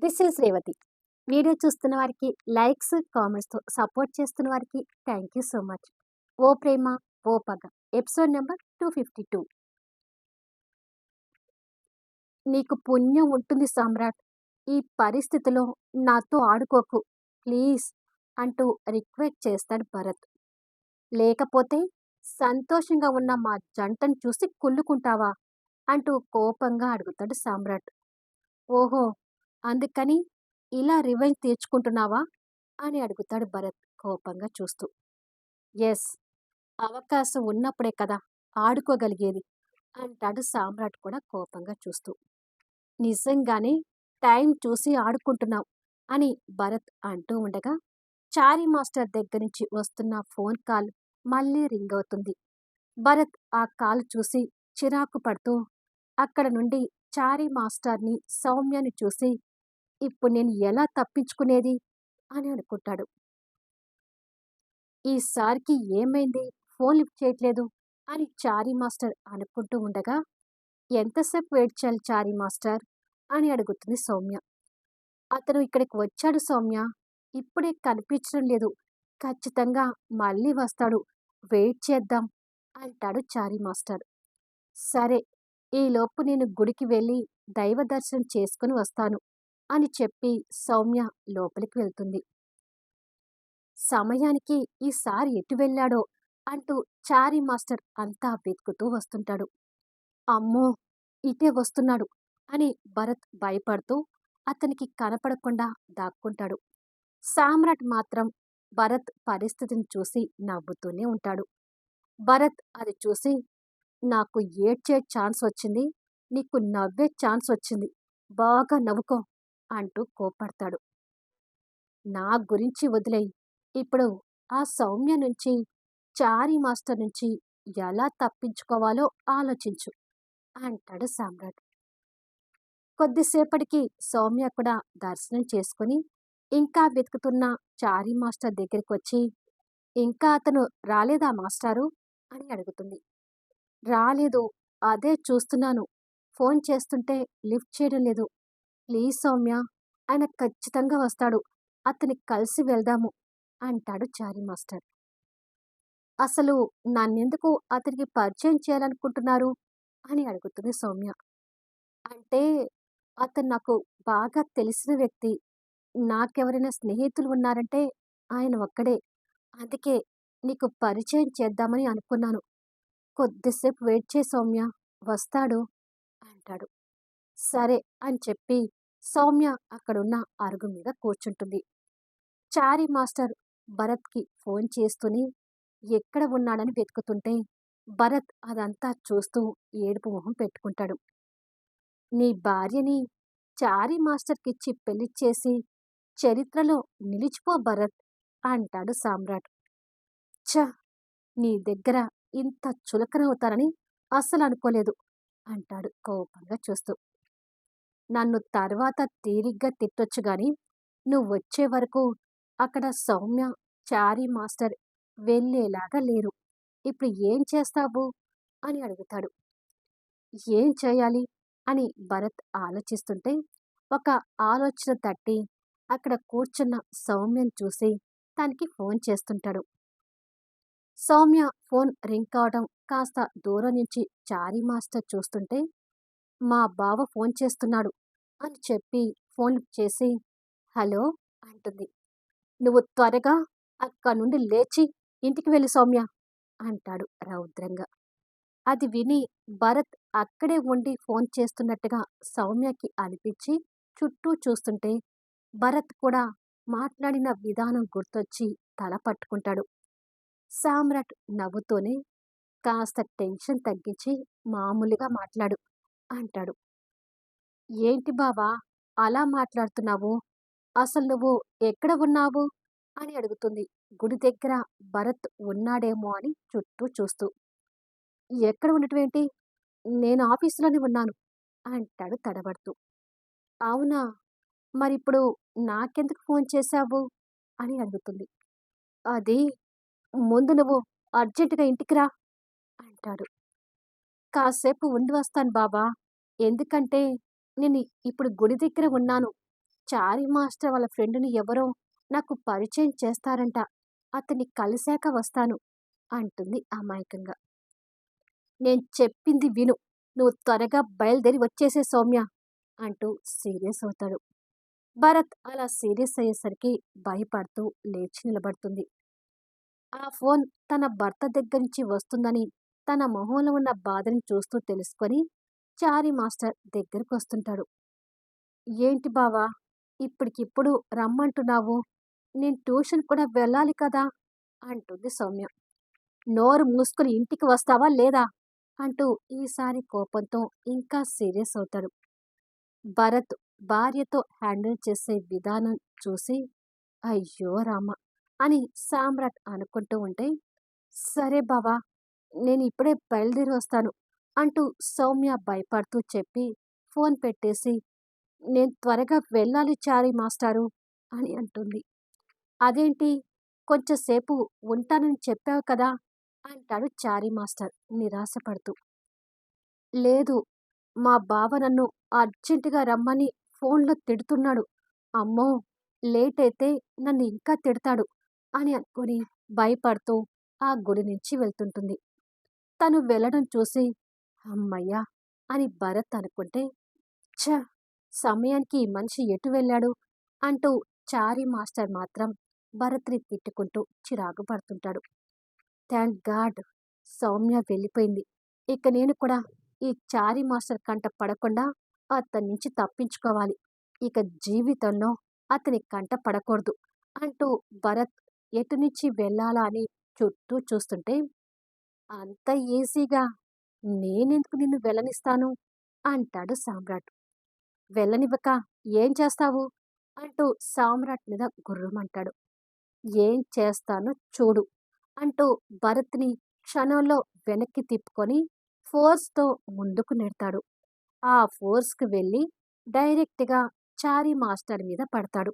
This is Revathi. Video చూస్తున్న వారికి likes, కామెంట్స్‌తో support చేస్తున్న వారికి థ్యాంక్ యూ సో మచ్. 'ఓ ప్రేమ ఓ పగ' ఎపిసోడ్ నంబర్ 252. నీకు పుణ్యం ఉంటుంది సామ్రాట్. ఈ పరిస్థితిలో నాతో ఆడుకోకు ప్లీజ్ అంటూ రిక్వెస్ట్ చేస్తాడు భరత్. లేకపోతే సంతోషంగా ఉన్న మా జంటను చూసి కుళ్ళుకుంటావా అంటూ కోపంగా అడుగుతాడు సామ్రాట్. ఓహో! అందుకని ఇలా రివెంజ్ తీర్చుకుంటున్నావా అని అడుగుతాడు భరత్ కోపంగా చూస్తూ. ఎస్, అవకాశం ఉన్నప్పుడే కదా ఆడుకోగలిగేది అంటాడు సామ్రాట్ కూడా కోపంగా చూస్తూ. నిజంగానే టైం చూసి ఆడుకుంటున్నావు అని భరత్ అంటూ ఉండగా చారీ మాస్టర్ దగ్గర నుంచి వస్తున్న ఫోన్ కాల్ మళ్ళీ రింగ్ అవుతుంది. భరత్ ఆ కాల్ చూసి చిరాకు పడుతూ అక్కడ నుండి చారీ మాస్టర్ని, సౌమ్యని చూసి ఇప్పుడు నేను ఎలా తప్పించుకునేది అని అనుకుంటాడు. ఈసారికి ఏమైంది ఫోన్ లిఫ్ట్ చేయట్లేదు అని చారీ మాస్టర్ అనుకుంటూ ఉండగా, ఎంతసేపు వెయిట్ చేయాలి చారీ మాస్టర్ అని అడుగుతుంది సౌమ్య. అతను ఇక్కడికి వచ్చాడు సౌమ్య, ఇప్పుడే కనిపించడం లేదు, ఖచ్చితంగా మళ్ళీ వస్తాడు, వెయిట్ చేద్దాం అంటాడు చారీ మాస్టర్. సరే, ఈలోపు నేను గుడికి వెళ్ళి దైవ దర్శనం చేసుకుని వస్తాను అని చెప్పి సౌమ్య లోపలికి వెళ్తుంది. సమయానికి ఈసారి ఎటు వెళ్ళాడో అంటూ చారీ మాస్టర్ అంతా వెతుకుతూ వస్తుంటాడు. అమ్మో, ఇటే వస్తున్నాడు అని భరత్ భయపడుతూ అతనికి కనపడకుండా దాక్కుంటాడు. సామ్రాట్ మాత్రం భరత్ పరిస్థితిని చూసి నవ్వుతూనే ఉంటాడు. భరత్ అది చూసి, నాకు ఏడ్చే ఛాన్స్ వచ్చింది, నీకు నవ్వే ఛాన్స్ వచ్చింది, బాగా నవ్వుకో అంటూ కోపడతాడు. నా గురించి వదిలేయి, ఇప్పుడు ఆ సౌమ్య నుంచి, చారీ మాస్టర్ నుంచి ఎలా తప్పించుకోవాలో ఆలోచించు అంటాడు సామ్రాట్. కొద్దిసేపటికి సౌమ్య కూడా దర్శనం చేసుకుని ఇంకా వెతుకుతున్న చారీ మాస్టర్ దగ్గరికి వచ్చి, ఇంకా అతను రాలేదా మాస్టారు అని అడుగుతుంది. రాలేదు, అదే చూస్తున్నాను, ఫోన్ చేస్తుంటే లిఫ్ట్ చేయడం లేదు. ప్లీజ్ సౌమ్య, ఆయన ఖచ్చితంగా వస్తాడు, అతన్ని కలిసి వెళ్దాము అంటాడు చారీ మాస్టర్. అసలు నన్నెందుకు అతనికి పరిచయం చేయాలనుకుంటున్నారు అని అడుగుతుంది సౌమ్య. అంటే అతను నాకు బాగా తెలిసిన వ్యక్తి, నాకెవరైనా స్నేహితులు ఉన్నారంటే ఆయన ఒక్కడే, అందుకే నీకు పరిచయం చేద్దామని అనుకున్నాను. కొద్దిసేపు వెయిట్ చేయి సౌమ్య, వస్తాడు అంటాడు. సరే అని చెప్పి సౌమ్య అక్కడున్న అరుగు మీద కూర్చుంటుంది. చారీ మాస్టర్ భరత్కి ఫోన్ చేస్తూనే ఎక్కడ ఉన్నాడని వెతుకుతుంటే భరత్ అదంతా చూస్తూ ఏడుపు మొహం పెట్టుకుంటాడు. నీ భార్యని చారీ మాస్టర్కిచ్చి పెళ్లి చేసి చరిత్రలో నిలిచిపో భరత్ అంటాడు సామ్రాట్. ఛ, నీ దగ్గర ఇంత చులకనవుతానని అస్సలు అనుకోలేదు అంటాడు కోపంగా చూస్తూ. నన్ను తర్వాత తీరిగ్గా తిట్టొచ్చు గాని, నువ్వొచ్చే వరకు అక్కడ సౌమ్య, చారీ మాస్టర్ వెళ్ళేలాగా లేరు. ఇప్పుడు ఏం చేస్తావు అని అడుగుతాడు. ఏం చేయాలి అని భరత్ ఆలోచిస్తుంటే ఒక ఆలోచన తట్టి అక్కడ కూర్చున్న సౌమ్యను చూసి తనకి ఫోన్ చేస్తుంటాడు. సౌమ్య ఫోన్ రింగ్ కావడం కాస్త దూరం నుంచి చారీ మాస్టర్ చూస్తుంటే, మా బావ ఫోన్ చేస్తున్నాడు అని చెప్పి ఫోన్ లిఫ్ట్ చేసి హలో అంటుంది. నువ్వు త్వరగా అక్కడి నుండి లేచి ఇంటికి వెళ్ళి సౌమ్య అంటాడు రౌద్రంగా. అది విని భరత్ అక్కడే ఉండి ఫోన్ చేస్తున్నట్టుగా సౌమ్యకి అనిపించి చుట్టూ చూస్తుంటే భరత్ కూడా మాట్లాడిన విధానం గుర్తొచ్చి తల పట్టుకుంటాడు. సామ్రాట్ నవ్వుతూనే, కాస్త టెన్షన్ తగ్గించి మామూలుగా మాట్లాడు అంటాడు. ఏంటి బావా అలా మాట్లాడుతున్నావు, అసలు నువ్వు ఎక్కడ ఉన్నావు అని అడుగుతుంది గుడి దగ్గర భరత్ ఉన్నాడేమో అని చుట్టూ చూస్తూ. ఎక్కడ ఉండటమేంటి, నేను ఆఫీసులోనే ఉన్నాను అంటాడు తడబడుతూ. అవునా, మరిప్పుడు నాకెందుకు ఫోన్ చేశావు అని అడుగుతుంది. అది, ముందు నువ్వు అర్జెంటుగా ఇంటికి రా అంటాడు. కాసేపు ఉండి వస్తాను బాబా, ఎందుకంటే నేను ఇప్పుడు గుడి దగ్గర ఉన్నాను, చారి మాస్టర్ వాళ్ళ ఫ్రెండ్‌ని ఎవరో నాకు పరిచయం చేస్తారంట. అతన్ని కలిసాక వస్తాను అంటుంది అమాయకంగా. నేను చెప్పింది విను. నువ్వు త్వరగా బయలుదేరి వచ్చేసేయ్ సౌమ్య అంటూ సీరియస్ అవుతాడు. భరత్ అలా సీరియస్ అయ్యేసరికి భయపడుతూ లేచి నిలబడుతుంది. ఆ ఫోన్ తన భర్త దగ్గరించి వస్తుందని తన మొహంలో ఉన్న బాధని చూస్తూ తెలుసుకొని చారి మాస్టర్ దగ్గరకొస్తుంటాడు. ఏంటి బావా! ఇప్పటికిప్పుడు రమ్మంటున్నావు? నేను ట్యూషన్ కూడా వెళ్ళాలి కదా! అంటుంది సౌమ్య. నోరు మూసుకొని ఇంటికి వస్తావా లేదా? అంటూ ఈసారి కోపంతో ఇంకా సీరియస్ అవుతాడు. భరత్ భార్యతో హ్యాండిల్ చేసే విధానం చూసి అయ్యో రామ! అని సామ్రాట్ అనుకుంటూ ఉంటే, సరే బావా! నేనిప్పుడే బయలుదేరి వస్తాను అంటూ సౌమ్య భయపడుతూ చెప్పి ఫోన్ పెట్టేసి నేను త్వరగా వెళ్ళాలి చారి మాస్టారు అని అంటుంది. అదేంటి? కొంచెం సేపు ఉంటానని చెప్పావు కదా! అంటాడు చారి మాస్టర్ నిరాశపడుతూ. లేదు. మా బావ నన్ను అర్జెంటుగా రమ్మని ఫోన్‌లో తిడుతున్నాడు. అమ్మో! లేటయితే నన్ను ఇంకా తిడతాడు అని అనుకుని భయపడుతూ ఆ గుడి నుంచి వెళ్తుంటుంది. తను వెళ్ళడం చూసి హమ్మయ్య! అని భరత్ అనుకుంటే, ఛ! సమయానికి ఈ మనిషి ఎటు వెళ్ళాడు? అంటూ చారీ మాస్టర్ మాత్రం భరత్‌ని తిట్టుకుంటూ చిరాకు పడుతుంటాడు. Thank God! సౌమ్య వెళ్ళిపోయింది. ఇక నేను కూడా ఈ చారీ మాస్టర్ కంట పడకుండా అతని నుంచి తప్పించుకోవాలి. ఇక జీవితంలో అతని కంట పడకూడదు అంటూ భరత్ ఎటునుంచి వెళ్ళాలా అని చుట్టూ చూస్తుంటే, అంత ఈజీగా నేనెందుకు నిన్ను వెళ్ళనిస్తాను? అంటాడు సామ్రాట్. వెళ్ళనివ్వక ఏం చేస్తావు? అంటూ సామ్రాట్ మీద గుర్రుమంటాడు. ఏం చేస్తానో చూడు అంటూ భరత్‌ని క్షణంలో వెనక్కి తిప్పుకొని ఫోర్స్‌తో ముందుకు నెడతాడు. ఆ ఫోర్స్‌కి వెళ్ళి డైరెక్ట్‌గా చారీ మాస్టర్ మీద పడతాడు.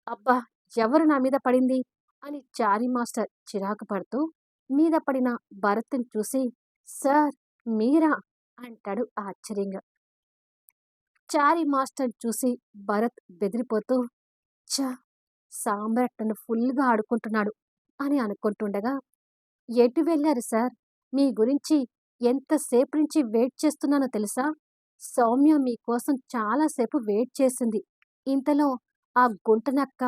అబ్బా! ఎవరు నా మీద పడింది? అని చారీ మాస్టర్ చిరాకు పడుతూ మీద పడిన భరత్‌ని చూసి సార్ మీరా? అంటాడు ఆశ్చర్యంగా. చారీ మాస్టర్‌ని చూసి భరత్ బెదిరిపోతూ ఛ! సామ్రాట్ నన్ను ఫుల్‌గా ఆడుకుంటున్నాడు అని అనుకుంటుండగా, ఎటు వెళ్లారు సార్? మీ గురించి ఎంతసేపు నుంచి వెయిట్ చేస్తున్నానో తెలుసా? సౌమ్య మీకోసం చాలా సేపు వెయిట్ చేసింది. ఇంతలో ఆ గుంటనక్క,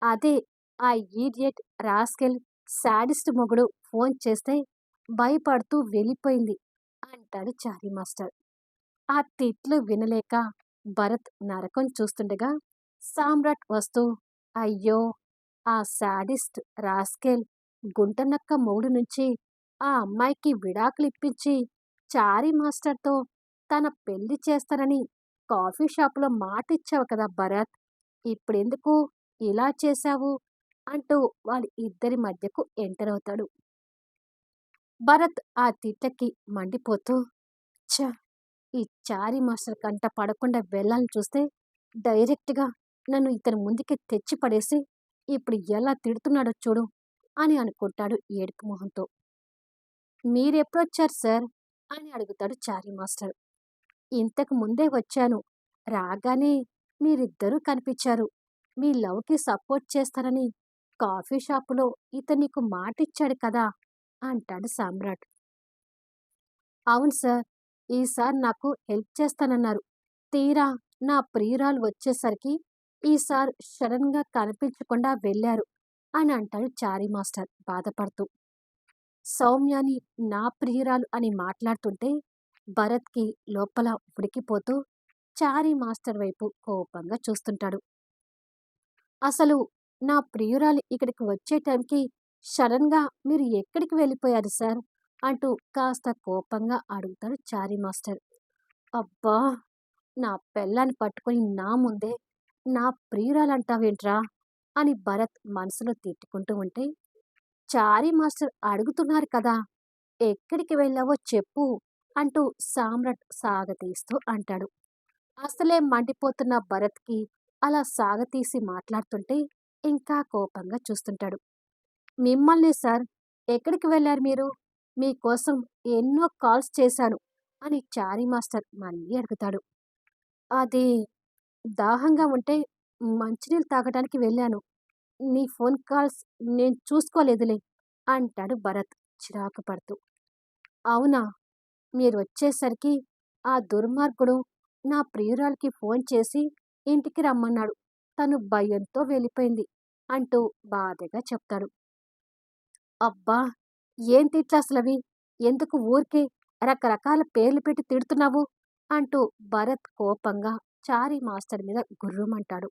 అదే ఆ ఈడియట్, రాస్కెల్, శాడిస్ట్ మొగుడు ఫోన్ చేస్తే భయపడుతూ వెళ్ళిపోయింది అంటాడు చారీ మాస్టర్. ఆ తిట్లు వినలేక భరత్ నరకం చూస్తుండగా సామ్రాట్ వస్తూ అయ్యో! ఆ శాడిస్ట్ రాస్కెల్ గుంటనక్క మొగుడు నుంచి ఆ అమ్మాయికి విడాకులిప్పించి చారీ మాస్టర్‌తో తన పెళ్లి చేస్తానని కాఫీ షాపులో మాటిచ్చావు కదా భరత్! ఇప్పుడెందుకు ఇలా చేశావు? అంటూ వాళ్ళ ఇద్దరి మధ్యకు ఎంటరవుతాడు. భరత్ ఆ తిట్లకి మండిపోతూ ఛ! ఈ చారీ మాస్టర్ కంట పడకుండా వెళ్ళాలని చూస్తే డైరెక్ట్‌గా నన్ను ఇతని ముందుకి తెచ్చి పడేసి ఇప్పుడు ఎలా తిడుతున్నాడో చూడు అని అనుకుంటాడు ఏడుపు మొహంతో. మీరెప్పుడొచ్చారు సార్? అని అడుగుతాడు చారీ మాస్టర్. ఇంతకు ముందే వచ్చాను. రాగానే మీరిద్దరూ కనిపిచ్చారు. మీ లవ్‌కి సపోర్ట్ చేస్తానని కాఫీ షాపులో ఇతను నీకు మాటిచ్చాడు కదా! అంటాడు సామ్రాట్. అవును సార్. ఈసారి నాకు హెల్ప్ చేస్తానన్నారు. తీరా నా ప్రియురాలు వచ్చేసరికి ఈసారి సడన్‌గా కనిపించకుండా వెళ్లారు అని అంటాడు చారీ మాస్టర్ బాధపడుతూ. సౌమ్యని నా ప్రియురాలు అని మాట్లాడుతుంటే భరత్‌కి లోపల ఉడికిపోతూ చారీ మాస్టర్ వైపు కోపంగా చూస్తుంటాడు. అసలు నా ప్రియురాలు ఇక్కడికి వచ్చే టైంకి సడన్‌గా మీరు ఎక్కడికి వెళ్ళిపోయారు సార్? అంటూ కాస్త కోపంగా అడుగుతాడు చారీ మాస్టర్. అబ్బా! నా పెళ్ళాన్ని పట్టుకొని నా ముందే నా ప్రియురాలంటావేంట్రా? అని భరత్ మనసులో తిట్టుకుంటూ ఉంటే, చారీ మాస్టర్ అడుగుతున్నారు కదా! ఎక్కడికి వెళ్ళావో చెప్పు అంటూ సామ్రాట్ సాగతీస్తూ అంటాడు. అసలే మండిపోతున్న భరత్‌కి అలా సాగతీసి మాట్లాడుతుంటే ఇంకా కోపంగా చూస్తుంటాడు. మిమ్మల్నే సార్. ఎక్కడికి వెళ్లారు మీరు? మీకోసం ఎన్నో కాల్స్ చేశాను అని చారీ మాస్టర్ మళ్ళీ అడుగుతాడు. అది దాహంగా ఉంటే మంచినీళ్ళు తాగడానికి వెళ్ళాను. నీ ఫోన్ కాల్స్ నేను చూసుకోలేదులే అంటాడు భరత్ చిరాకు పడుతూ. అవునా? మీరొచ్చేసరికి ఆ దుర్మార్గుడు నా ప్రియురాలికి ఫోన్ చేసి ఇంటికి రమ్మన్నాడు. తను భయంతో వెళ్ళిపోయింది అంటూ బాధగా చెప్తాడు. అబ్బా! ఏం తిట్లసలవి? ఎందుకు ఊరికే రకరకాల పేర్లు పెట్టి తిడుతున్నావు? అంటూ భరత్ కోపంగా చారీ మాస్టర్ మీద గుర్రుమంటాడు.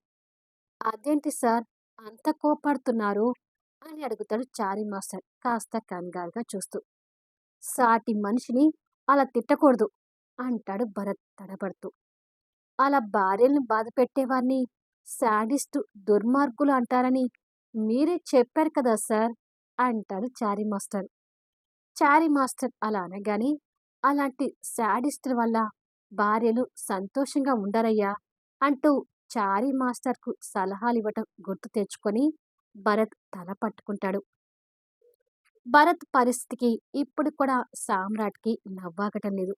అదేంటి సార్ అంత కోప్పడుతున్నారు? అని అడుగుతాడు చారీ మాస్టర్ కాస్త కంగారుగా చూస్తూ. సాటి మనిషిని అలా తిట్టకూడదు అంటాడు భరత్ తడబడుతూ. అలా భార్యల్ని బాధపెట్టేవారిని శాడిస్టు, దుర్మార్గులు అంటారని మీరే చెప్పారు కదా సార్ అంటాడు చారీ మాస్టర్. చారీ మాస్టర్ అలా అనగానే అలాంటి శాడిస్టుల వల్ల భార్యలు సంతోషంగా ఉండరయ్యా అంటూ చారీ మాస్టర్కు సలహాలివ్వటం గుర్తు తెచ్చుకొని భరత్ తల పట్టుకుంటాడు. భరత్ పరిస్థితికి ఇప్పుడు కూడా సామ్రాట్‌కి నవ్వాగటం లేదు.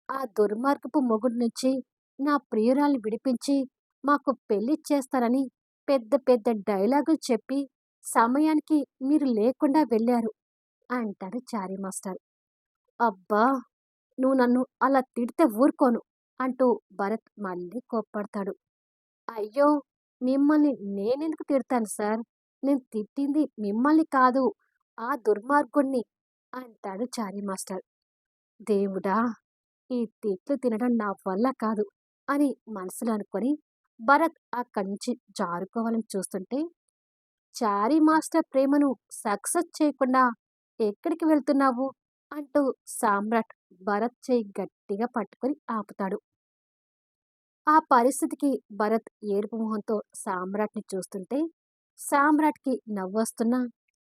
ఆ దుర్మార్గపు మొగుడు నుంచి నా ప్రియురాల్ని విడిపించి మాకు పెళ్లి చేస్తారని పెద్ద పెద్ద డైలాగులు చెప్పి సమయానికి మీరు లేకుండా వెళ్ళారు అంటాడు చారీ మాస్టర్. అబ్బా! నువ్వు నన్ను అలా తిడితే ఊరుకోను అంటూ భరత్ మళ్ళీ కోప్పడతాడు. అయ్యో! మిమ్మల్ని నేనెందుకు తిడతాను సార్? నేను తిట్టింది మిమ్మల్ని కాదు, ఆ దుర్మార్గుడిని అంటాడు చారీ మాస్టర్. దేవుడా! ఈ తిట్లు తినడం నా వల్ల కాదు అని మనసులో అనుకొని భరత్ అక్కడి నుంచి జారుకోవాలని చూస్తుంటే, చారీ మాస్టర్ ప్రేమను సక్సెస్ చేయకుండా ఎక్కడికి వెళ్తున్నావు? అంటూ సామ్రాట్ భరత్ చెయ్యి గట్టిగా పట్టుకొని ఆపుతాడు. ఆ పరిస్థితికి భరత్ ఏడుపు మొహంతో సామ్రాట్‌ని చూస్తుంటే, సామ్రాట్‌కి నవ్వొస్తున్నా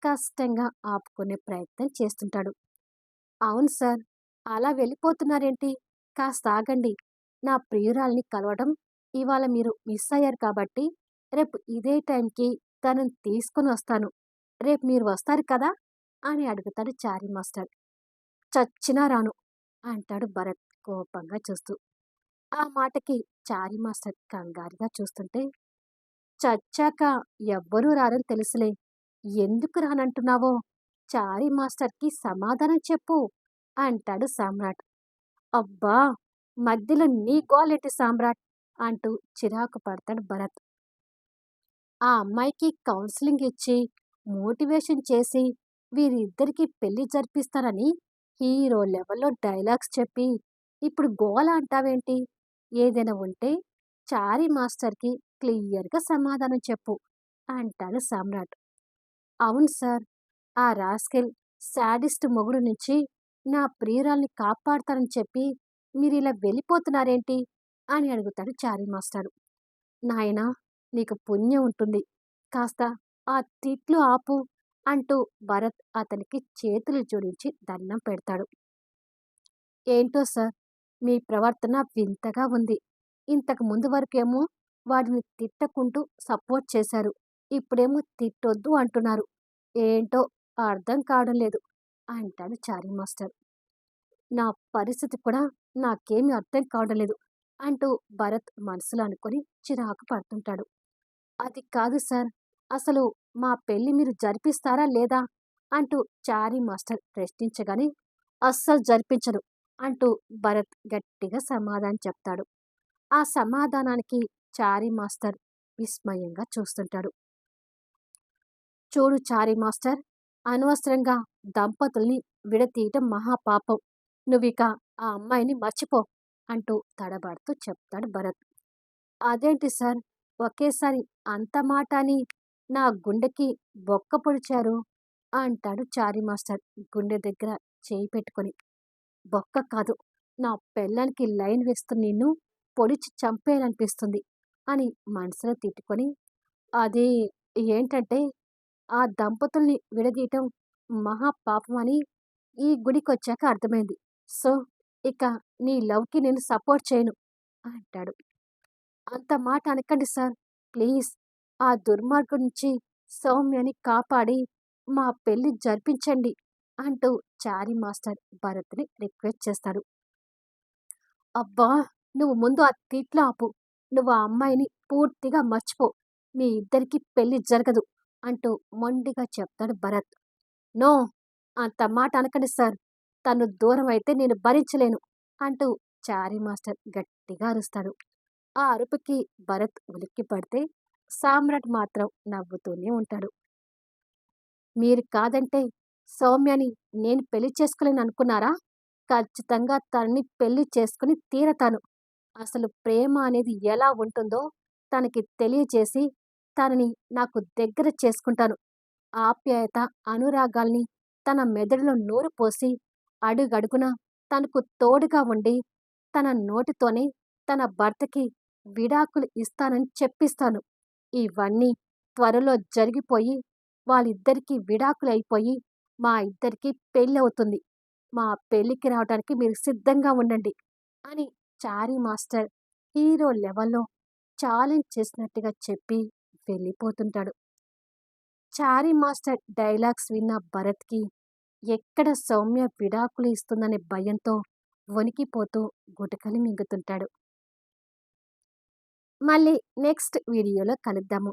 కష్టంగా ఆపుకునే ప్రయత్నం చేస్తుంటాడు. అవును సార్. అలా వెళ్ళిపోతున్నారేంటి? కాస్తాగండి. నా ప్రియురాలిని కలవడం ఇవాళ మీరు మిస్ అయ్యారు కాబట్టి, రేపు ఇదే టైంకి తనని తీసుకొనొస్తాను. రేపు మీరు వస్తారు కదా? అని అడుగుతాడు చారీ మాస్టర్. చచ్చినా రాను అంటాడు భరత్ కోపంగా చూస్తూ. ఆ మాటకి చారీ మాస్టర్ కంగారుగా చూస్తుంటే, చచ్చాక ఎవ్వరూ రారని తెలుసులే. ఎందుకు రానంటున్నావో చారీ మాస్టర్‌కి సమాధానం చెప్పు అంటాడు సామ్రాట్. అబ్బా! మధ్యలో నీ గోలేంటి సామ్రాట్ అంటూ చిరాకు పడతాడు భరత్. ఆ అమ్మాయికి కౌన్సెలింగ్ ఇచ్చి, మోటివేషన్ చేసి, వీరిద్దరికీ పెళ్లి జరిపిస్తానని హీరో లెవెల్‌లో డైలాగ్స్ చెప్పి, ఇప్పుడు గోల అంటావేంటి? ఏదైనా ఉంటే చారీ మాస్టర్‌కి క్లియర్‌గా సమాధానం చెప్పు అంటాడు సామ్రాట్. అవును సార్. ఆ రాస్కెల్ శాడిస్ట్ మొగుడు నుంచి నా ప్రియురాల్ని కాపాడతానని చెప్పి మీరిలా వెళ్ళిపోతున్నారేంటి? అని అడుగుతాడు చారీ మాస్టారు. నాయనా! నీకు పుణ్యం ఉంటుంది. కాస్త ఆ తిట్లు ఆపు అంటూ భరత్ అతనికి చేతులు జోడించి దండం పెడతాడు. ఏంటో సార్ మీ ప్రవర్తన వింతగా ఉంది. ఇంతకు ముందు వరకేమో వాడిని తిట్టకుంటూ సపోర్ట్ చేశారు. ఇప్పుడేమో తిట్టొద్దు అంటున్నారు. ఏంటో అర్థం కావడం లేదు అంటాడు చారీ మాస్టర్. నా పరిస్థితి కూడా నాకేమీ అర్థం కావడం లేదు అంటూ భరత్ మనసులో అనుకొని చిరాకు పడుతుంటాడు. అది కాదు సార్. అసలు మా పెళ్లి మీరు జరిపిస్తారా లేదా? అంటూ చారీ మాస్టర్ ప్రశ్నించగానే అస్సలు జరిపించను అంటూ భరత్ గట్టిగా సమాధానం చెప్తాడు. ఆ సమాధానానికి చారీ మాస్టర్ విస్మయంగా చూస్తుంటాడు. చూడు చారీ మాస్టర్, అనవసరంగా దంపతుల్ని విడతీయటం మహాపాపం. నువ్విక ఆ అమ్మాయిని మర్చిపో అంటూ తడబడుతూ చెప్తాడు భరత్. అదేంటి సార్ ఒకేసారి అంత మాట అని నా గుండెకి బొక్క పొడిచారు అంటాడు చారీ మాస్టర్ గుండె దగ్గర చేయి పెట్టుకొని. బొక్క కాదు, నా పెళ్ళానికి లైన్ వేస్తూ నిన్ను పొడిచి చంపేయాలనిపిస్తుంది అని మనసులో తిట్టుకొని, అది ఏంటంటే ఆ దంపతుల్ని విడదీయటం మహా పాపమని ఈ గుడికొచ్చాక అర్థమైంది. సో, ఇక నీ లవ్‌కి నేను సపోర్ట్ చేయను అంటాడు. అంత మాట అనకండి సార్. ప్లీజ్ ఆ దుర్మార్గుడి నుంచి సౌమ్యని కాపాడి మా పెళ్లి జరిపించండి అంటూ చారీ మాస్టర్ భరత్‌ని రిక్వెస్ట్ చేస్తాడు. అబ్బా! నువ్వు ముందు ఆ తిట్లు ఆపు. నువ్వు ఆ అమ్మాయిని పూర్తిగా మర్చిపో. మీ ఇద్దరికీ పెళ్లి జరగదు" అంటూ మొండిగా చెప్తాడు భరత్. "నో! అంత మాట అనకండి సార్. తను దూరమైతే నేను భరించలేను" అంటూ చారీ మాస్టర్ గట్టిగా అరుస్తాడు. ఆ అరుపుకి భరత్ ఉలిక్కిపడితే సామ్రాట్ మాత్రం నవ్వుతూనే ఉంటాడు. "మీరు కాదంటే సౌమ్యని నేను పెళ్లి చేసుకోలేననుకున్నారా? ఖచ్చితంగా తనని పెళ్లి చేసుకొని తీరతాను. అసలు ప్రేమ అనేది ఎలా ఉంటుందో తనకి తెలియచేసి తనని నాకు దగ్గర చేసుకుంటాను. ఆప్యాయత, అనురాగాల్ని తన మెదడులో నూరి పోసి అడుగడుగునా తనకు తోడుగా ఉండి తన నోటితోనే తన భర్తకి విడాకులు ఇస్తానని చెప్పిస్తాను. ఇవన్నీ త్వరలో జరిగిపోయి వాళ్ళిద్దరికీ విడాకులయిపోయి మా ఇద్దరికీ పెళ్లవుతుంది. మా పెళ్ళికి రావటానికి మీరు సిద్ధంగా ఉండండి" అని చారీ మాస్టర్ హీరో లెవెల్‌లో ఛాలెంజ్ చేసినట్టుగా చెప్పి వెళ్ళిపోతుంటాడు. చారీ మాస్టర్ డైలాగ్స్ విన్న భరత్‌కి ఎక్కడ సౌమ్య విడాకులు ఇస్తుందనే భయంతో వణికిపోతూ గుటకలు మింగుతుంటాడు. మళ్ళీ నెక్స్ట్ వీడియోలో కలుద్దాము.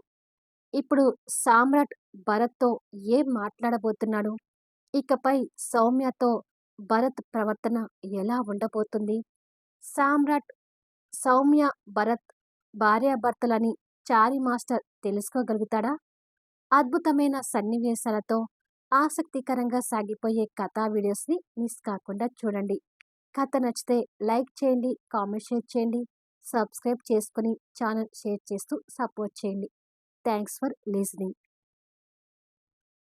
ఇప్పుడు సామ్రాట్ భరత్‌తో ఏం మాట్లాడబోతున్నాడు? ఇకపై సౌమ్యతో భరత్ ప్రవర్తన ఎలా ఉండబోతుంది? సామ్రాట్, సౌమ్య, భరత్ భార్యాభర్తలని చారీ మాస్టర్ తెలుసుకోగలుగుతాడా? అద్భుతమైన సన్నివేశాలతో ఆసక్తికరంగా సాగిపోయే కథా వీడియోస్‌ని మిస్ కాకుండా చూడండి. కథ నచ్చితే లైక్ చేయండి, కామెంట్ షేర్ చేయండి, సబ్స్క్రైబ్ చేసుకొని ఛానల్ షేర్ చేస్తూ సపోర్ట్ చేయండి. Thanks for listening.